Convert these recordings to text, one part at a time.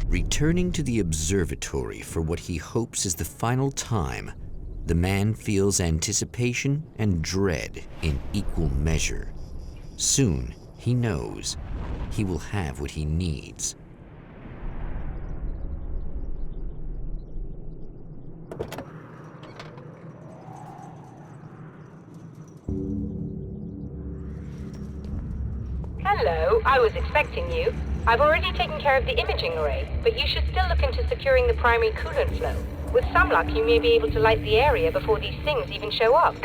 Returning to the observatory for what he hopes is the final time, the man feels anticipation and dread in equal measure. Soon, he knows he will have what he needs. Hello, I was expecting you. I've already taken care of the imaging array, but you should still look into securing the primary coolant flow. With some luck, you may be able to light the area before these things even show up.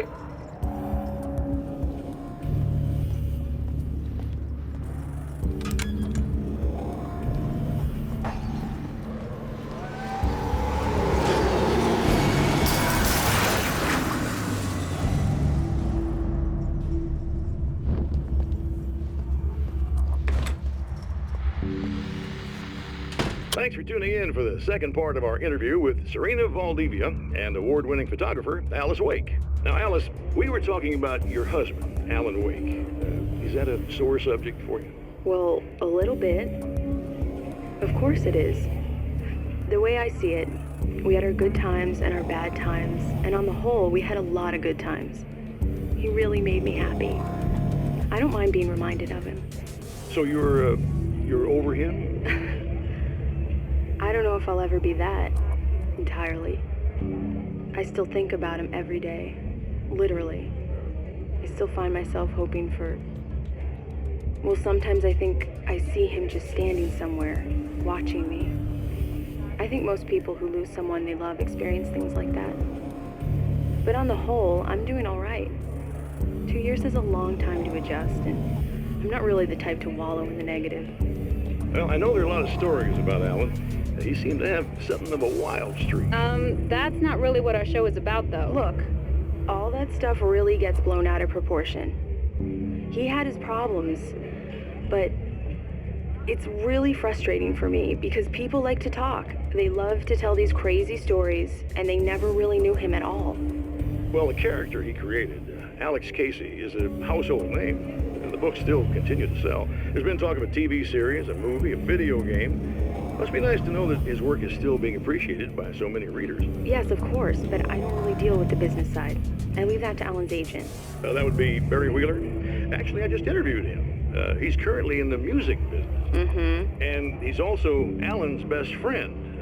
Thanks for tuning in for the second part of our interview with Serena Valdivia and award-winning photographer Alice Wake. Now, Alice, we were talking about your husband, Alan Wake. Is that a sore subject for you? Well, a little bit. Of course it is. The way I see it, we had our good times and our bad times, and on the whole, we had a lot of good times. He really made me happy. I don't mind being reminded of him. So you're over him? I don't know if I'll ever be that, entirely. I still think about him every day, literally. I still find myself hoping for... Well, sometimes I think I see him just standing somewhere, watching me. I think most people who lose someone they love experience things like that. But on the whole, I'm doing all right. 2 years is a long time to adjust, and I'm not really the type to wallow in the negative. Well, I know there are a lot of stories about Alan. He seemed to have something of a wild streak. That's not really what our show is about, though. Look, all that stuff really gets blown out of proportion. He had his problems, but it's really frustrating for me because people like to talk. They love to tell these crazy stories, and they never really knew him at all. Well, the character he created, Alex Casey, is a household name, and the books still continue to sell. There's been talk of a TV series, a movie, a video game. Must be nice to know that his work is still being appreciated by so many readers. Yes, of course, but I don't really deal with the business side. I leave that to Alan's agent. That would be Barry Wheeler. Actually, I just interviewed him. He's currently in the music business. Mm-hmm. And he's also Alan's best friend.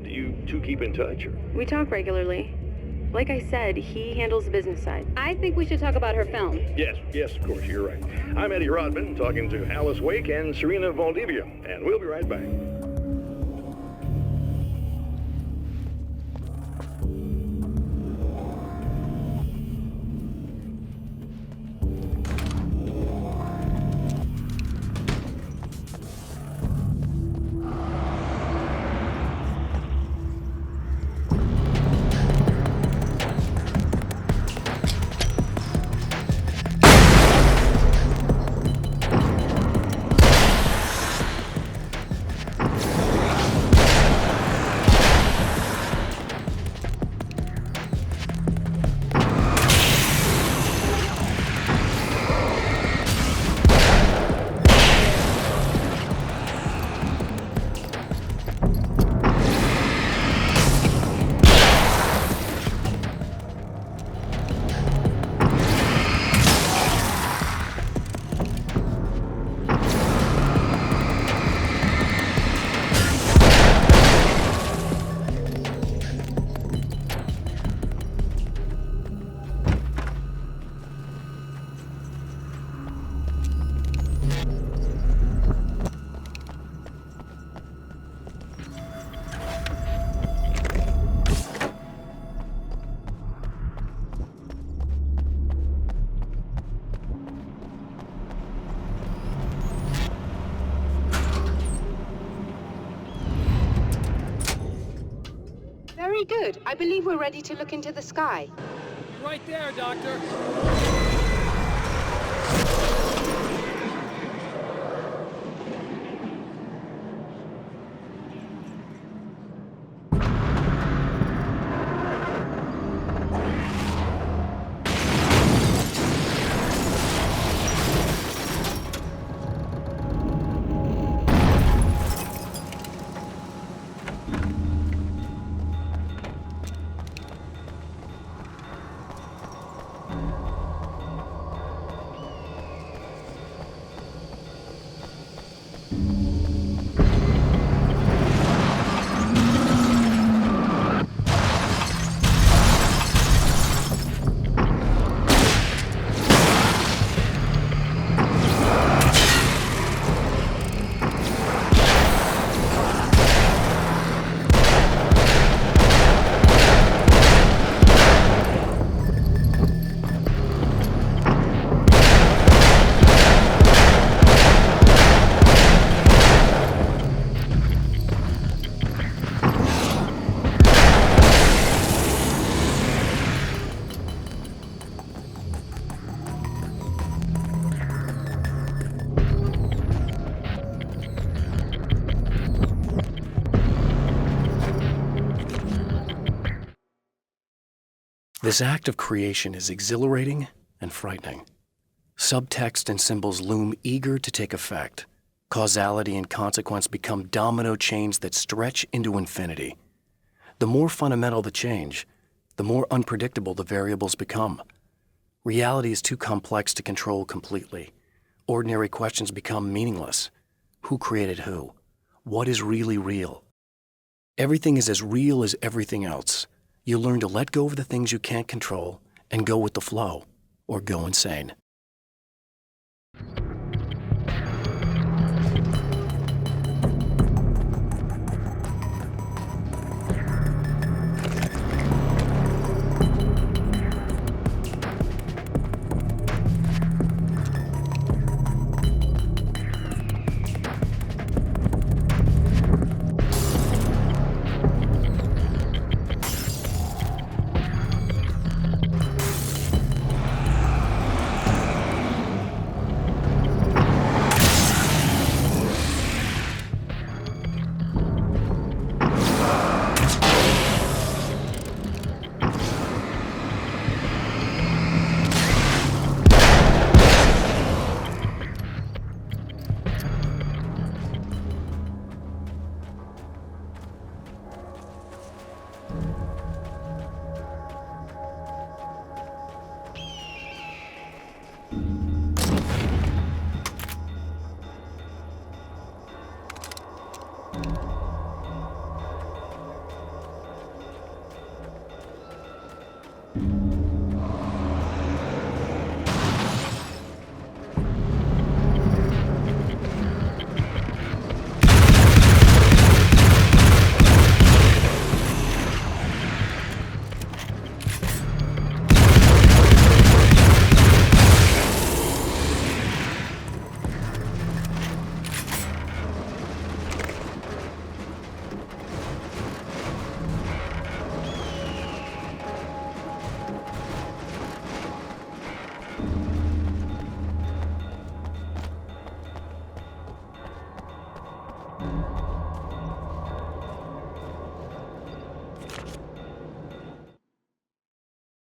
Do you two keep in touch? Or? We talk regularly. Like I said, he handles the business side. I think we should talk about her film. Yes, of course, you're right. I'm Eddie Rodman, talking to Alice Wake and Serena Valdivia, and we'll be right back. Very good. I believe we're ready to look into the sky. Right there, Doctor. This act of creation is exhilarating and frightening. Subtext and symbols loom eager to take effect. Causality and consequence become domino chains that stretch into infinity. The more fundamental the change, the more unpredictable the variables become. Reality is too complex to control completely. Ordinary questions become meaningless. Who created who? What is really real? Everything is as real as everything else. You learn to let go of the things you can't control and go with the flow, or go insane.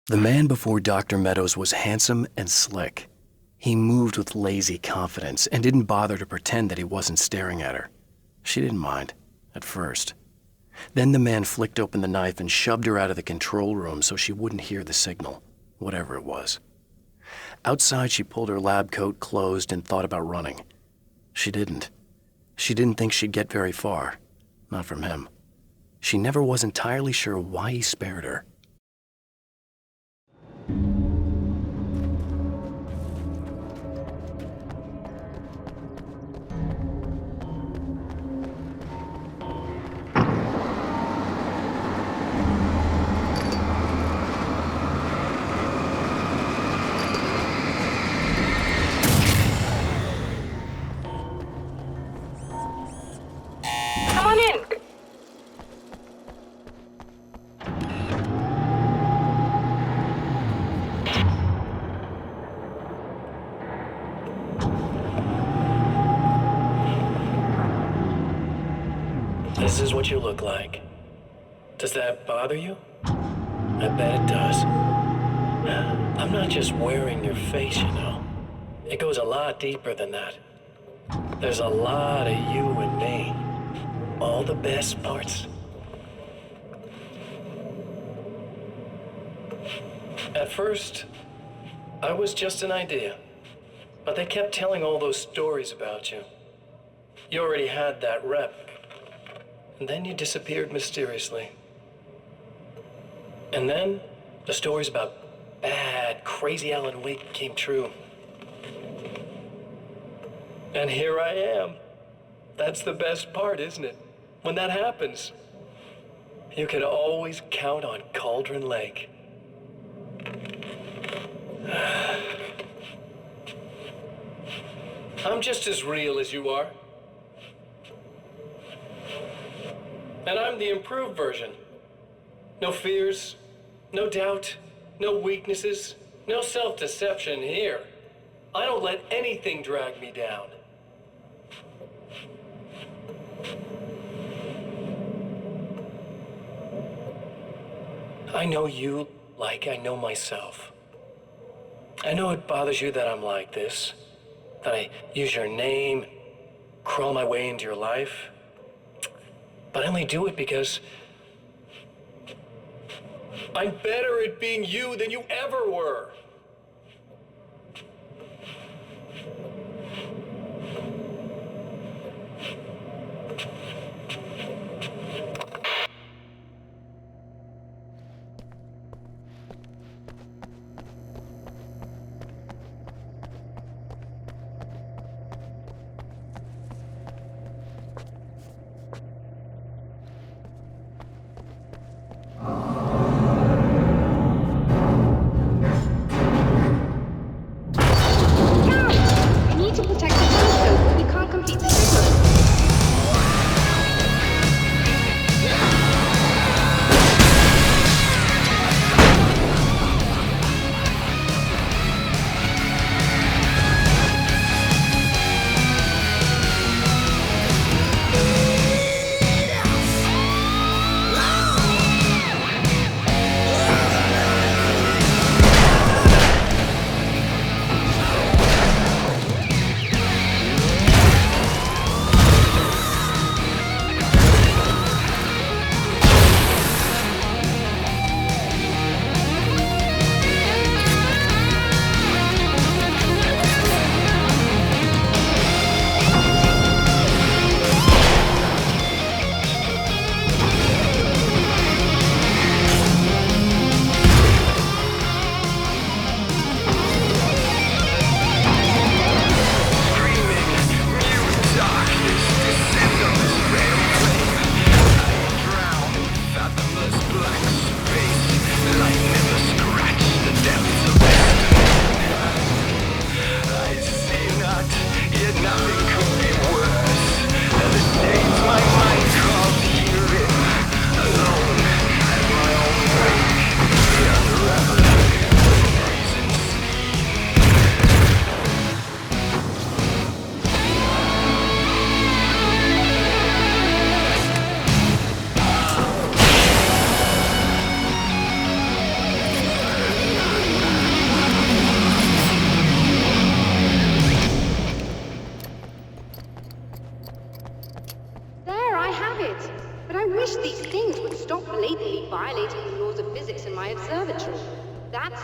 The man before Dr. Meadows was handsome and slick. He moved with lazy confidence and didn't bother to pretend that he wasn't staring at her. She didn't mind, at first. Then the man flicked open the knife and shoved her out of the control room so she wouldn't hear the signal, whatever it was. Outside, she pulled her lab coat closed and thought about running. She didn't. She didn't think she'd get very far. Not from him. She never was entirely sure why he spared her. Come on in. This is what you look like. Does that bother you? I bet it does. I'm not just wearing your face, you know. It goes a lot deeper than that. There's a lot of you and me. All the best parts. At first, I was just an idea. But they kept telling all those stories about you. You already had that rep. And then you disappeared mysteriously. And then the stories about bad, crazy Alan Wake came true. And here I am. That's the best part, isn't it? When that happens, you can always count on Cauldron Lake. I'm just as real as you are. And I'm the improved version. No fears, no doubt, no weaknesses, no self-deception here. I don't let anything drag me down. I know you like I know myself. I know it bothers you that I'm like this, that I use your name, crawl my way into your life. But I only do it because I'm better at being you than you ever were.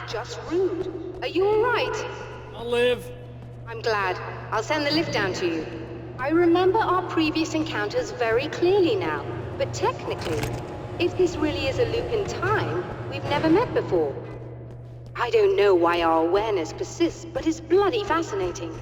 Just rude. Are you all right? I'll live. I'm glad. I'll send the lift down to you. I remember our previous encounters very clearly now, but technically, if this really is a loop in time, we've never met before. I don't know why our awareness persists, but it's bloody fascinating.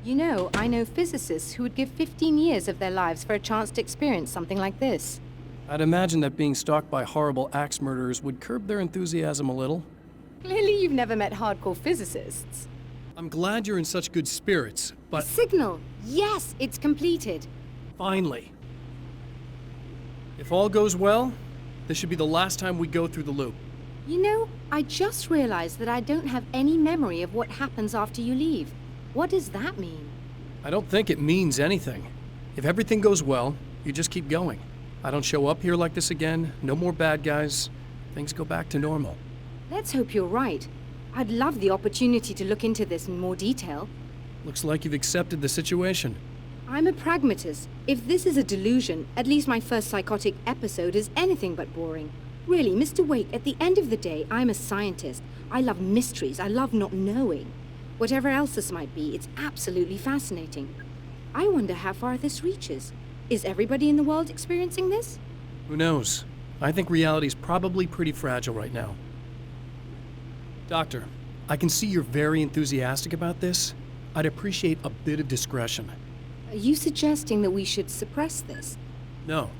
You know, I know physicists who would give 15 years of their lives for a chance to experience something like this. I'd imagine that being stalked by horrible axe murderers would curb their enthusiasm a little. Clearly you've never met hardcore physicists. I'm glad you're in such good spirits, but... Signal! Yes, it's completed. Finally. If all goes well, this should be the last time we go through the loop. You know, I just realized that I don't have any memory of what happens after you leave. What does that mean? I don't think it means anything. If everything goes well, you just keep going. I don't show up here like this again, no more bad guys. Things go back to normal. Let's hope you're right. I'd love the opportunity to look into this in more detail. Looks like you've accepted the situation. I'm a pragmatist. If this is a delusion, at least my first psychotic episode is anything but boring. Really, Mr. Wake, at the end of the day, I'm a scientist. I love mysteries. I love not knowing. Whatever else this might be, it's absolutely fascinating. I wonder how far this reaches. Is everybody in the world experiencing this? Who knows? I think reality's probably pretty fragile right now. Doctor, I can see you're very enthusiastic about this. I'd appreciate a bit of discretion. Are you suggesting that we should suppress this? No.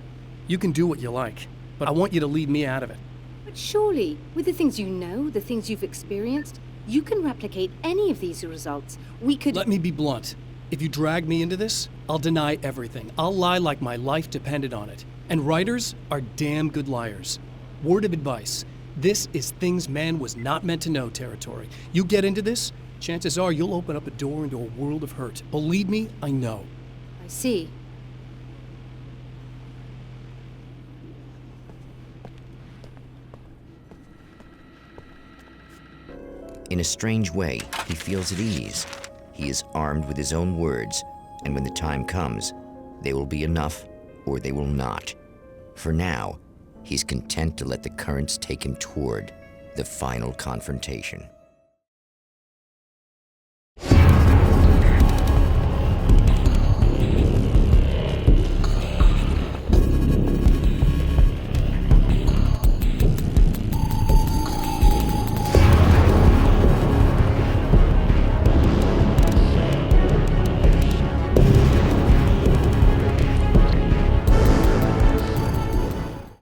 You can do what you like, but I want you to leave me out of it. But surely, with the things you know, the things you've experienced, you can replicate any of these results. We could... Let me be blunt. If you drag me into this, I'll deny everything. I'll lie like my life depended on it. And writers are damn good liars. Word of advice. This is things man was not meant to know territory. You get into this, chances are you'll open up a door into a world of hurt. Believe me, I know. I see. In a strange way, he feels at ease. He is armed with his own words, and when the time comes, they will be enough or they will not. For now, he's content to let the currents take him toward the final confrontation.